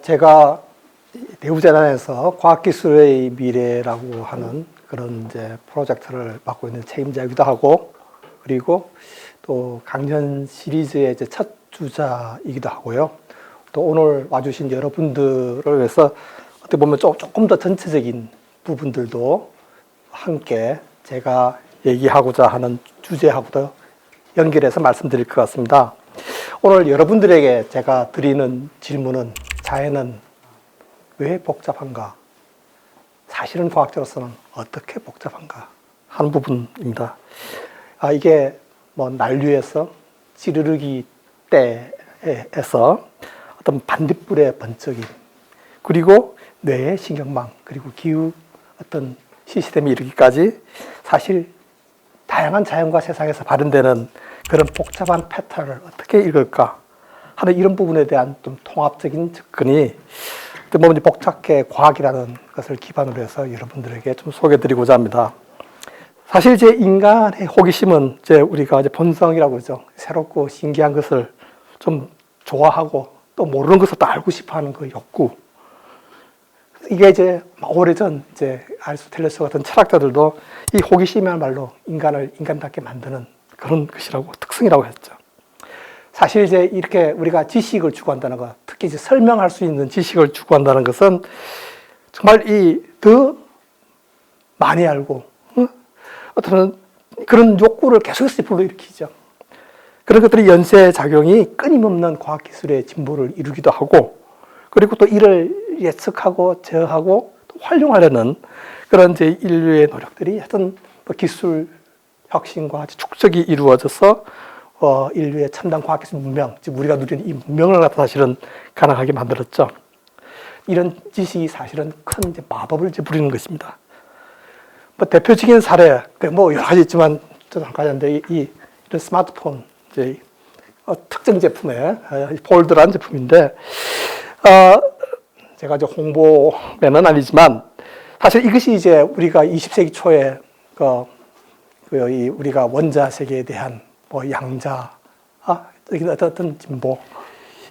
제가 대우재단에서 과학기술의 미래라고 하는 그런 이제 프로젝트를 맡고 있는 책임자이기도 하고, 그리고 또 강연 시리즈의 이제 첫 주자이기도 하고요. 또 오늘 와주신 여러분들을 위해서 어떻게 보면 조금 더 전체적인 부분들도 함께 제가 얘기하고자 하는 주제하고도 연결해서 말씀드릴 것 같습니다. 오늘 여러분들에게 제가 드리는 질문은, 자연은 왜 복잡한가? 사실은 과학자로서는 어떻게 복잡한가? 하는 부분입니다. 이게 뭐 난류에서 찌르르기 때에서 어떤 반딧불의 번쩍임, 그리고 뇌의 신경망, 그리고 기후 어떤 시스템이 이르기까지 사실 다양한 자연과 세상에서 발현되는 그런 복잡한 패턴을 어떻게 읽을까 하는 이런 부분에 대한 좀 통합적인 접근이 복잡계 과학이라는 것을 기반으로 해서 여러분들에게 좀 소개해드리고자 합니다. 사실 이제 인간의 호기심은 이제 우리가 이제 본성이라고 그러죠. 새롭고 신기한 것을 좀 좋아하고 또 모르는 것을 또 알고 싶어하는 그 욕구. 이게 이제 오래전 이제 아리스토텔레스 같은 철학자들도 이 호기심이야말로 인간을 인간답게 만드는 그런 것이라고, 특성이라고 했죠. 사실 이제 이렇게 우리가 지식을 추구한다는 것, 특히 이제 설명할 수 있는 지식을 추구한다는 것은 정말 더 많이 알고, 어떤 그런 욕구를 계속해서 불러일으키죠. 그런 것들이 연쇄작용이 끊임없는 과학기술의 진보를 이루기도 하고, 그리고 또 이를 예측하고 제어하고 또 활용하려는 그런 이제 인류의 노력들이 하여튼 기술 혁신과 축적이 이루어져서 인류의 첨단 과학기술 문명, 즉 우리가 누리는 이 문명을 갖다 사실은 가능하게 만들었죠. 이런 지식이 사실은 큰 이제 마법을 이제 부리는 것입니다. 대표적인 사례, 여러 가지 있지만 한 가지인데 이런 스마트폰, 이제 특정 제품의 폴더라는 제품인데, 제가 이제 홍보맨은 아니지만 사실 이것이 이제 우리가 20세기 초에 우리가 원자 세계에 대한 양자, 어떤 진보,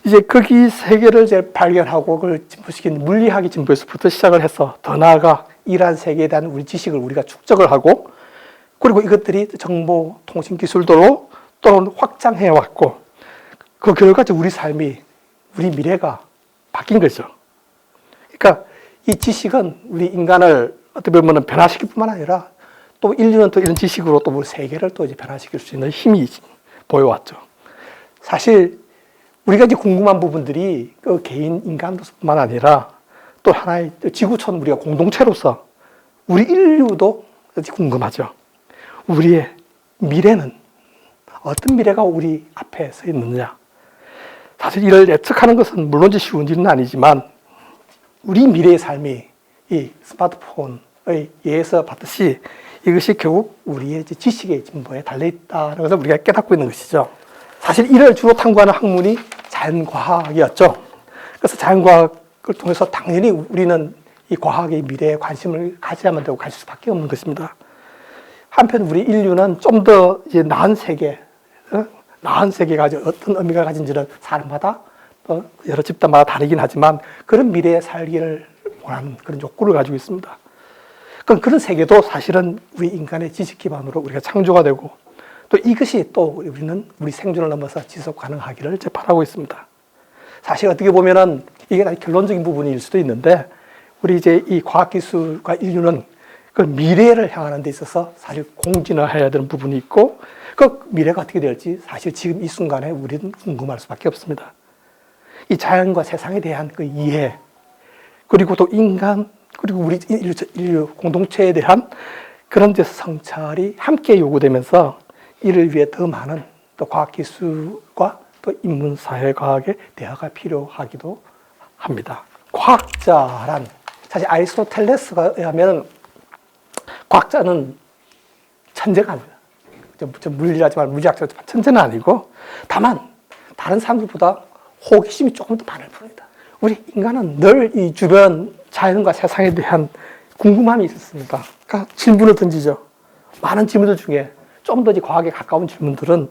이제 거기 세계를 이제 발견하고 그걸 진보시킨 물리학의 진보에서부터 시작을 해서 더 나아가 이러한 세계에 대한 우리 지식을 우리가 축적을 하고, 그리고 이것들이 정보 통신 기술도로 또는 확장해 왔고, 그 결과 우리 삶이, 우리 미래가 바뀐 거죠. 그러니까 이 지식은 우리 인간을 어떻게 보면 변화시킬 뿐만 아니라 또 인류는 또 이런 지식으로 또 우리 세계를 또 이제 변화시킬 수 있는 힘이 보여왔죠. 사실 우리가 이제 궁금한 부분들이 그 개인 인간뿐만 아니라 또 하나의 지구촌 우리가 공동체로서 우리 인류도 궁금하죠. 우리의 미래는 어떤 미래가 우리 앞에 서 있느냐. 사실 이를 예측하는 것은 물론 쉬운 일은 아니지만 우리 미래의 삶이 이 스마트폰의 예에서 봤듯이 이것이 결국 우리의 지식의 진보에 달려있다는 것을 우리가 깨닫고 있는 것이죠. 사실 이를 주로 탐구하는 학문이 자연과학이었죠. 그래서 자연과학을 통해서 당연히 우리는 이 과학의 미래에 관심을 가져야만 되고 가질 수밖에 없는 것입니다. 한편 우리 인류는 좀 더 나은 세계, 나은 세계가 어떤 의미가 가진지는 사람마다 여러 집단마다 다르긴 하지만 그런 미래에 살기를 원하는 그런 욕구를 가지고 있습니다. 그런 세계도 사실은 우리 인간의 지식 기반으로 우리가 창조가 되고, 또 이것이 또 우리는 우리 생존을 넘어서 지속 가능하기를 이제 바라고 있습니다. 사실 어떻게 보면은 이게 결론적인 부분일 수도 있는데, 우리 이제 이 과학기술과 인류는 그 미래를 향하는 데 있어서 사실 공진화해야 되는 부분이 있고, 그 미래가 어떻게 될지 사실 지금 이 순간에 우리는 궁금할 수밖에 없습니다. 이 자연과 세상에 대한 그 이해, 그리고 또 인간, 그리고 우리 인류 공동체에 대한 그런 데서 성찰이 함께 요구되면서 이를 위해 더 많은 또 과학기술과 또 인문사회과학의 대화가 필요하기도 합니다. 과학자란, 사실 아리스토텔레스가 의하면 과학자는 천재가 아닙니다. 물리라지만 물리학자지만 천재는 아니고, 다만 다른 사람들보다 호기심이 조금 더 많을 뿐입니다. 우리 인간은 늘 이 주변 자연과 세상에 대한 궁금함이 있었습니다. 그러니까 질문을 던지죠. 많은 질문들 중에 좀 더 과학에 가까운 질문들은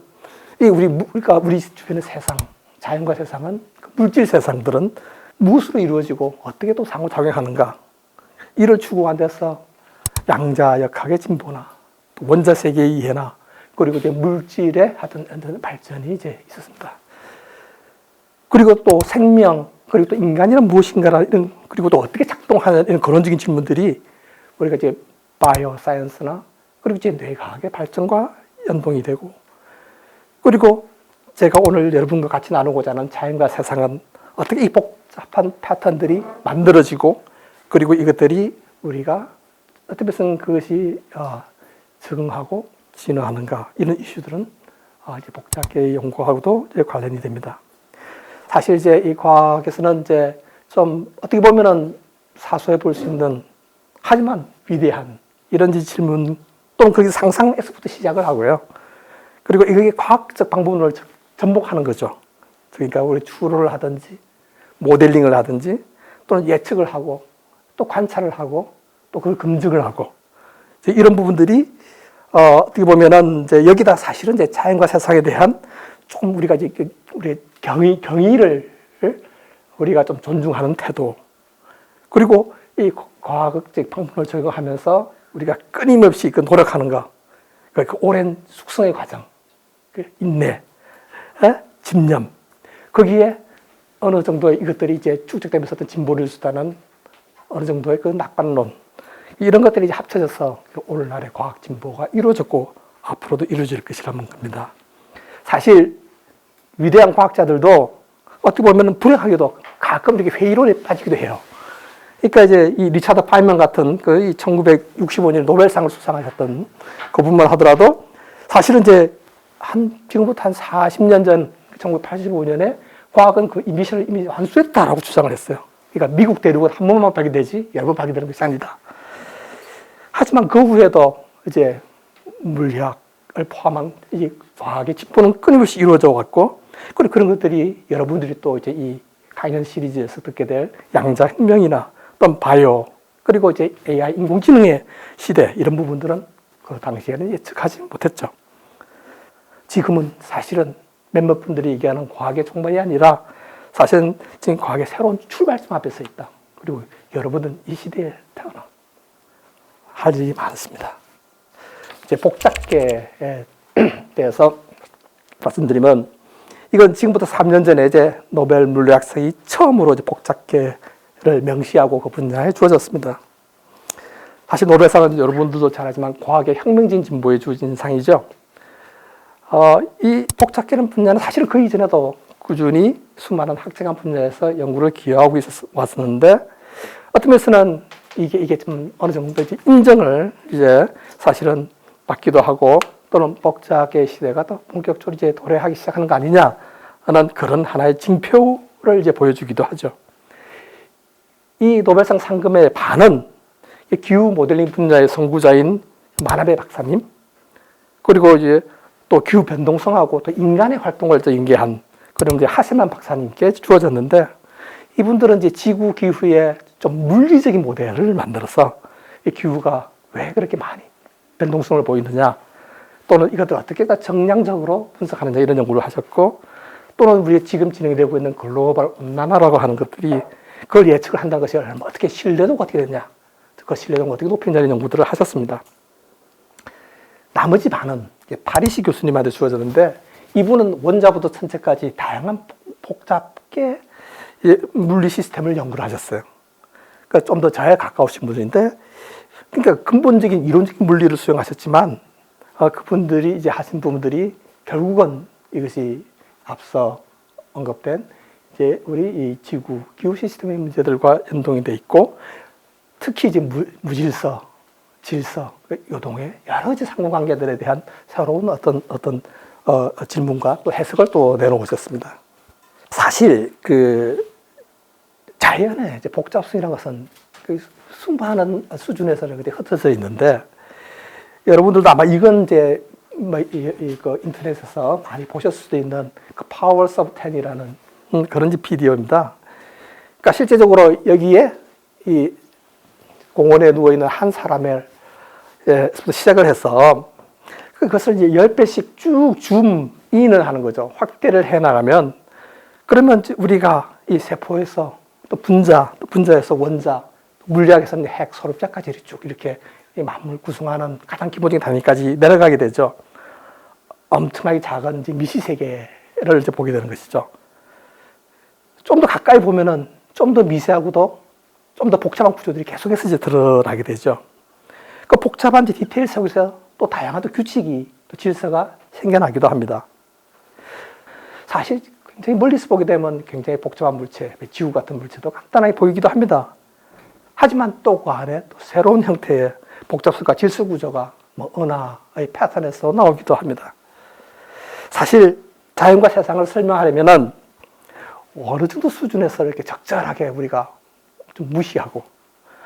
우리 주변의 세상, 자연과 세상은 물질 세상들은 무엇으로 이루어지고 어떻게 또 상호작용하는가, 이를 추구한 데서 양자역학의 진보나 또 원자 세계의 이해나 그리고 이제 물질의 하여튼 발전이 이제 있었습니다. 그리고 또 생명, 그리고 또 인간이란 무엇인가라 이런, 그리고 또 어떻게 작동하는 이런 근원적인 질문들이 우리가 이제 바이오 사이언스나 그리고 이제 뇌과학의 발전과 연동이 되고, 그리고 제가 오늘 여러분과 같이 나누고자 하는 자연과 세상은 어떻게 이 복잡한 패턴들이 만들어지고, 그리고 이것들이 우리가 어떻게 해서 그것이 적응하고 진화하는가, 이런 이슈들은 이제 복잡계 연구하고도 이제 관련이 됩니다. 사실 이제 이 과학에서는 이제 좀 어떻게 보면은 사소해 볼 수 있는, 하지만 위대한 이런 질문 또는 그 상상에서부터 시작을 하고요. 그리고 이게 과학적 방법론을 접목하는 거죠. 그러니까 우리 추론을 하든지 모델링을 하든지 또는 예측을 하고 또 관찰을 하고 또 그걸 검증을 하고, 이런 부분들이 어떻게 보면은 이제 여기다 사실은 이제 자연과 세상에 대한 조금 우리가 이제 우리 경의를 우리가 좀 존중하는 태도, 그리고 이 과학적 방법을 적용하면서 우리가 끊임없이 그 노력하는 거, 그 오랜 숙성의 과정, 그 인내, 집념, 거기에 어느 정도의 이것들이 이제 축적되면서 어떤 진보를 수다는 어느 정도의 그 낙관론, 이런 것들이 이제 합쳐져서 오늘날의 과학 진보가 이루어졌고 앞으로도 이루어질 것이라는 겁니다. 사실 위대한 과학자들도 어떻게 보면 불행하게도 가끔 이렇게 회의론에 빠지기도 해요. 그러니까 이제 이 리차드 파인먼 같은 그 1965년에 노벨상을 수상하셨던 그분만 하더라도 사실은 이제 지금부터 한 40년 전 1985년에 과학은 그 미션을 이미 완수했다라고 주장을 했어요. 그러니까 미국 대륙은 한 번만 발견되지 여러 번 발견되는 것이 아니다. 하지만 그 후에도 이제 물리학을 포함한 이 과학의 진보는 끊임없이 이루어져 왔고, 그리고 그런 것들이 여러분들이 또 이제 이 강연 시리즈에서 듣게 될 양자혁명이나 또는 바이오, 그리고 이제 AI 인공지능의 시대, 이런 부분들은 그 당시에는 예측하지 못했죠. 지금은 사실은 몇몇 분들이 얘기하는 과학의 종말이 아니라 사실은 지금 과학의 새로운 출발점 앞에 서 있다. 그리고 여러분은 이 시대에 태어나 할 일이 많습니다. 이제 복잡계에 대해서 말씀드리면, 이건 지금부터 3년 전에 이제 노벨 물리학상이 처음으로 이제 복잡계를 명시하고 그 분야에 주어졌습니다. 사실 노벨상은 여러분들도 잘 알지만 과학의 혁명적인 진보에 주어진 상이죠. 이 복잡계라는 분야는 사실은 그 이전에도 꾸준히 수많은 학자간 분야에서 연구를 기여하고 왔었는데, 어떤 면에서는 이게 좀 어느 정도 이제 인정을 이제 사실은 받기도 하고, 또는 복잡계 시대가 더 본격적으로 이제 도래하기 시작하는 거 아니냐 하는 그런 하나의 징표를 이제 보여주기도 하죠. 이 노벨상 상금의 반은 기후 모델링 분야의 선구자인 마나베 박사님, 그리고 이제 또 기후 변동성하고 또 인간의 활동을 연계한 그런 이제 하세만 박사님께 주어졌는데, 이분들은 이제 지구 기후의 좀 물리적인 모델을 만들어서 이 기후가 왜 그렇게 많이 변동성을 보이느냐, 또는 이것들 어떻게 정량적으로 분석하느냐, 이런 연구를 하셨고, 또는 우리 지금 진행되고 있는 글로벌 온난화라고 하는 것들이 그걸 예측을 한다는 것이 어떻게 신뢰도가 어떻게 되냐, 그 신뢰도가 어떻게 높이냐는 연구들을 하셨습니다. 나머지 반은 파리시 교수님한테 주어졌는데, 이분은 원자부터 천체까지 다양한 복잡계 물리 시스템을 연구를 하셨어요. 그러니까 좀 더 저에 가까우신 분인데, 그러니까 근본적인 이론적인 물리를 수행하셨지만, 그분들이 이제 하신 부분들이 결국은 이것이 앞서 언급된 이제 우리 이 지구 기후 시스템의 문제들과 연동이 돼 있고, 특히 이제 무질서, 질서, 요동의 여러 가지 상호관계들에 대한 새로운 어떤 질문과 또 해석을 또 내놓으셨습니다. 사실 그 자연의 이제 복잡성이라는 것은 그 수많은 수준에서 이렇게 흩어져 있는데, 여러분들도 아마 이건 이제 그 인터넷에서 많이 보셨을 수도 있는 그 Powers of 10이라는 그런 비디오입니다. 그러니까 실제적으로 여기에 이 공원에 누워 있는 한 사람을 시작을 해서 그것을 이제 10배씩 쭉 줌인을 하는 거죠. 확대를 해 나가면, 그러면 우리가 이 세포에서 또 분자, 또 분자에서 원자, 물리학에서 이제 핵, 소립자까지 쭉 이렇게 만물 구성하는 가장 기본적인 단위까지 내려가게 되죠. 엄청나게 작은 이제 미시 세계를 이제 보게 되는 것이죠. 좀 더 가까이 보면은 좀 더 미세하고도 좀 더 복잡한 구조들이 계속해서 이제 드러나게 되죠. 그 복잡한 이제 디테일 속에서 또 다양한 또 규칙이 또 질서가 생겨나기도 합니다. 사실 굉장히 멀리서 보게 되면 굉장히 복잡한 물체, 지구 같은 물체도 간단하게 보이기도 합니다. 하지만 또 그 안에 또 새로운 형태의 복잡성과 질서 구조가 뭐 은하의 패턴에서 나오기도 합니다. 사실 자연과 세상을 설명하려면은 어느 정도 수준에서 이렇게 적절하게 우리가 좀 무시하고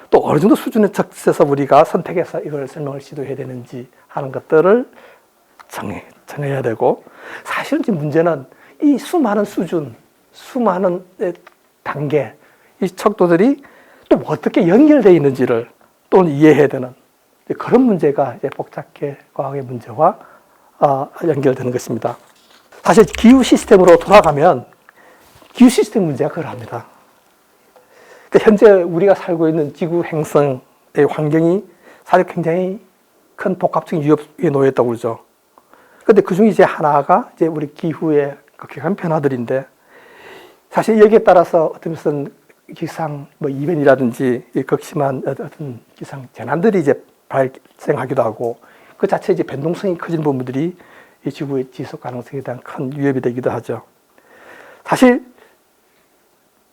또 어느 정도 수준의 적에서 우리가 선택해서 이걸 설명을 시도해야 되는지 하는 것들을 정해야 되고, 사실은 지금 문제는 이 수많은 수준, 수많은 단계, 이 척도들이 또 어떻게 연결되어 있는지를 또 이해해야 되는 그런 문제가 이제 복잡계 과학의 문제와 연결되는 것입니다. 사실 기후 시스템으로 돌아가면 기후 시스템 문제가 그러합니다. 현재 우리가 살고 있는 지구 행성의 환경이 사실 굉장히 큰 복합적인 위협에 놓여 있다고 그러죠. 그런데 그 중에 이제 하나가 이제 우리 기후의 극한 변화들인데, 사실 여기에 따라서 어떤 무슨 기상 뭐 이변이라든지 극심한 어떤 기상 재난들이 이제 발생하기도 하고, 그 자체 이제 변동성이 커진 부분들이 이 지구의 지속 가능성에 대한 큰 위협이 되기도 하죠. 사실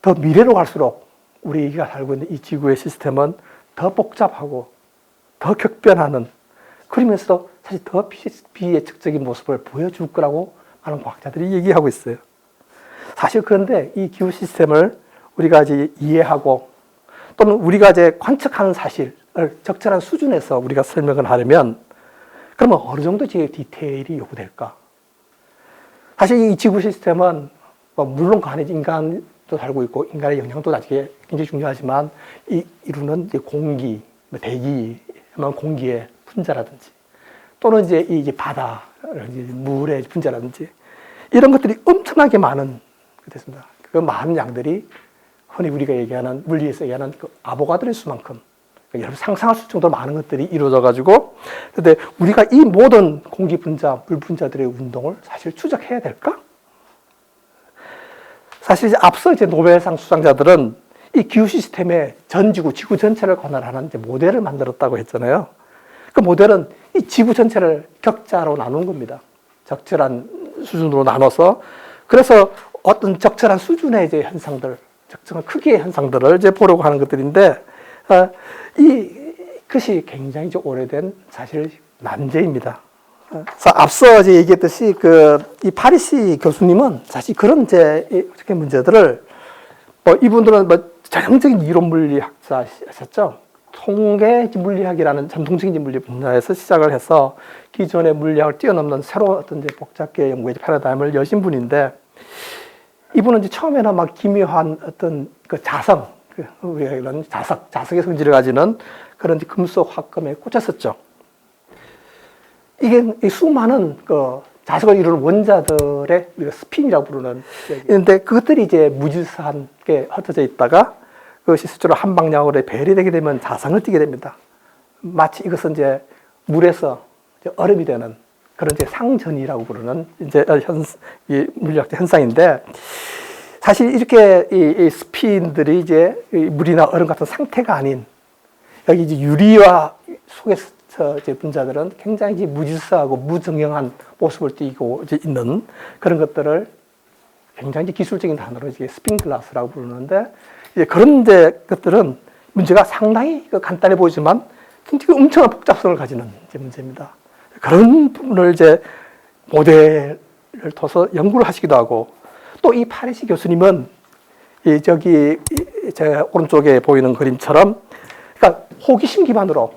더 미래로 갈수록 우리가 살고 있는 이 지구의 시스템은 더 복잡하고 더 격변하는, 그러면서 사실 더 비예측적인 모습을 보여줄 거라고 많은 과학자들이 얘기하고 있어요. 사실 그런데 이 기후 시스템을 우리가 이제 이해하고 또는 우리가 이제 관측하는 사실을 적절한 수준에서 우리가 설명을 하려면 그러면 어느 정도 이제 디테일이 요구될까? 사실 이 지구 시스템은 물론 그 안에 인간도 살고 있고 인간의 영향도 나중에 굉장히 중요하지만 이루는 이제 공기, 대기, 공기의 분자라든지 또는 이제 바다, 물의 분자라든지 이런 것들이 엄청나게 많은 됐습니다. 그 많은 양들이 흔히 우리가 얘기하는 물리에서 얘기하는 그 아보가드로 수만큼 여러분 상상할 수 정도로 많은 것들이 이루어져 가지고, 근데 우리가 이 모든 공기 분자, 물 분자들의 운동을 사실 추적해야 될까? 사실 이제 앞서 이제 노벨상 수상자들은 이 기후 시스템의 전 지구, 지구 전체를 관할하는 이제 모델을 만들었다고 했잖아요. 그 모델은 이 지구 전체를 격자로 나눈 겁니다. 적절한 수준으로 나눠서, 그래서 어떤 적절한 수준의 이제 현상들, 적정한 크기의 현상들을 이제 보려고 하는 것들인데, 이것이 굉장히 이제 오래된 사실 난제입니다. 앞서 이제 얘기했듯이 이 파리시 교수님은 사실 그런 이제 문제들을 이분들은 전형적인 이론 물리학자셨죠. 통계 물리학이라는 전통적인 물리 분야에서 시작을 해서 기존의 물리학을 뛰어넘는 새로운 어떤 이제 복잡계 연구의 패러다임을 여신 분인데, 이분은 이제 처음에는 막 기묘한 어떤 그 자성, 우리가 이런 자석의 성질을 가지는 그런 금속 화금에 꽂혔었죠. 이게 수많은 그 자석을 이루는 원자들의 우리가 스핀이라고 부르는 있는데, 그것들이 이제 무질서하게 흩어져 있다가 그것이 실제로 한 방향으로 배열이 되게 되면 자성을 띠게 됩니다. 마치 이것은 이제 물에서 이제 얼음이 되는 그런 이제 상전이라고 부르는 이제 이 물리학적 현상인데, 사실 이렇게 이 스핀들이 이제 물이나 얼음 같은 상태가 아닌 여기 이제 유리와 속에서 이제 분자들은 굉장히 이제 무질서하고 무정형한 모습을 띠고 이제 있는 그런 것들을 굉장히 이제 기술적인 단어로 이제 스핀 글라스라고 부르는데, 이제 그런 이제 것들은 문제가 상당히 간단해 보이지만 굉장히 엄청난 복잡성을 가지는 이제 문제입니다. 그런 부분을 이제 모델을 둬서 연구를 하시기도 하고, 또 이 파리시 교수님은 제 오른쪽에 보이는 그림처럼 그러니까 호기심 기반으로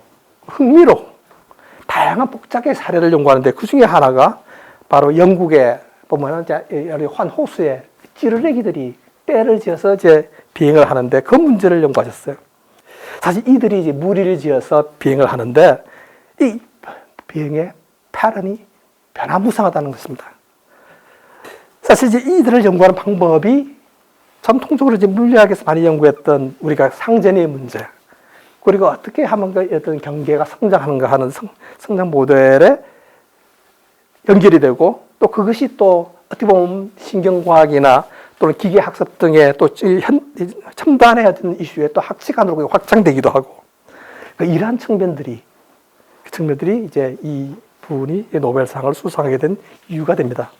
흥미로 다양한 복잡의 사례를 연구하는데, 그 중에 하나가 바로 영국에 보면은 환 호수에 찌르레기들이 때를 지어서 이제 비행을 하는데 그 문제를 연구하셨어요. 사실 이들이 이제 무리를 지어서 비행을 하는데 이 비행의 패턴이 변화무쌍하다는 것입니다. 사실 이제 이들을 연구하는 방법이 전통적으로 이제 물리학에서 많이 연구했던 우리가 상전의 문제, 그리고 어떻게 하면 그 어떤 경계가 성장하는가 하는 성장 모델에 연결이 되고, 또 그것이 또 어떻게 보면 신경과학이나 또는 기계학습 등의 또 첨단의 어떤 이슈에 또 학시관으로 확장되기도 하고, 그러니까 이러한 측면들이 이제 이 분이 노벨상을 수상하게 된 이유가 됩니다.